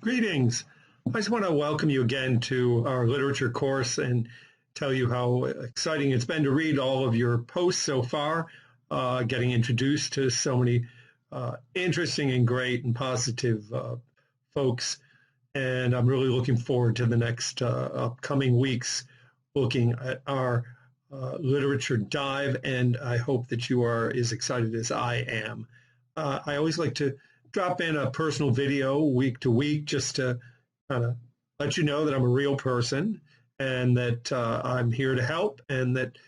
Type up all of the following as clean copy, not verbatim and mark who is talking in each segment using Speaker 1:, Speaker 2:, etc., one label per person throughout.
Speaker 1: Greetings. I just want to welcome you again to our literature course and tell you how exciting it's been to read all of your posts so far, getting introduced to so many interesting and great and positive folks. And I'm really looking forward to the next upcoming weeks looking at our literature dive, and I hope that you are as excited as I am. I always like to drop in a personal video week to week just to kind of let you know that I'm a real person and that I'm here to help, and that,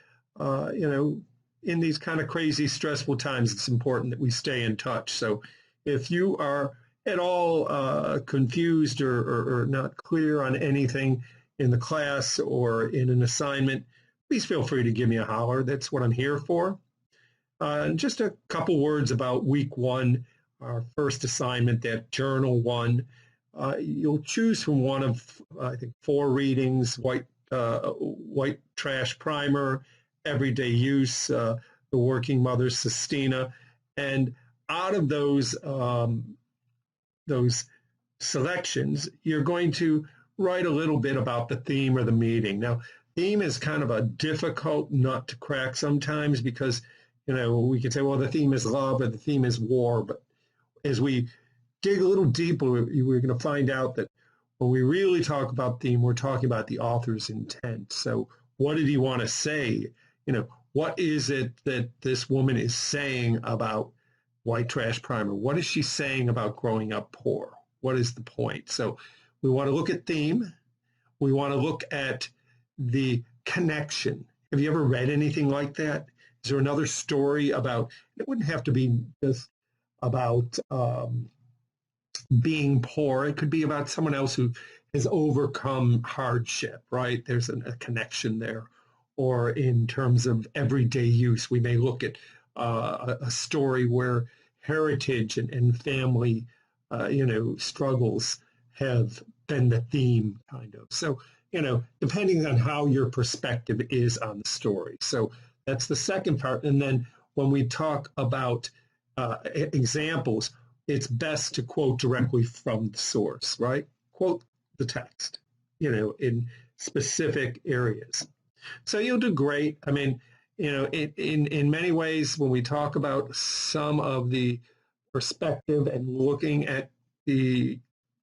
Speaker 1: in these kind of crazy, stressful times, it's important that we stay in touch. So if you are at all confused or not clear on anything in the class or in an assignment, please feel free to give me a holler. That's what I'm here for. And just a couple words about week one, our first assignment, that journal one. You'll choose from one of, I think, 4 readings: white trash primer, everyday use, the working mother, Sestina. And out of those selections, you're going to write a little bit about the theme or the meaning. Now, theme is kind of a difficult nut to crack sometimes because, we could say, well, the theme is love or the theme is war. But as we dig a little deeper, we're going to find out that when we really talk about theme, we're talking about the author's intent. So what did he want to say? What is it that this woman is saying about white trash primer? What is she saying about growing up poor? What is the point? So we want to look at theme. We want to look at the connection. Have you ever read anything like that? Is there another story about, it wouldn't have to be just about being poor. It could be about someone else who has overcome hardship, right? There's a connection there. Or in terms of everyday use, we may look at a story where heritage and family, struggles have been the theme, kind of. So, depending on how your perspective is on the story. So that's the second part. And then when we talk about examples, it's best to quote directly from the source, right? Quote the text, in specific areas. So you'll do great. I mean, in many ways, when we talk about some of the perspective and looking at the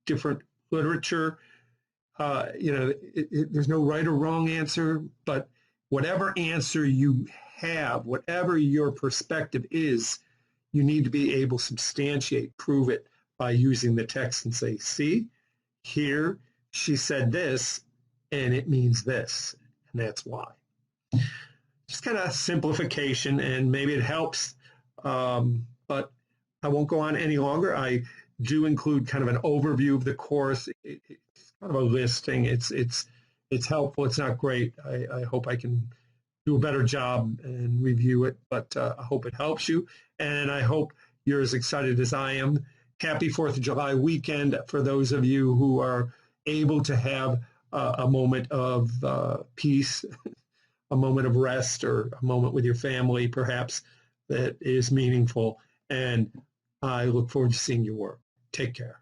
Speaker 1: different literature, there's no right or wrong answer, but whatever answer you have, whatever your perspective is, you need to be able to substantiate, prove it by using the text and say, see, here she said this, and it means this, and that's why. Just kind of simplification, and maybe it helps, but I won't go on any longer. I do include kind of an overview of the course. It's kind of a listing. It's helpful. It's not great. I hope I can do a better job and review it, but I hope it helps you, and I hope you're as excited as I am. Happy 4th of July weekend for those of you who are able to have a moment of peace, a moment of rest, or a moment with your family, perhaps, that is meaningful. And I look forward to seeing your work. Take care.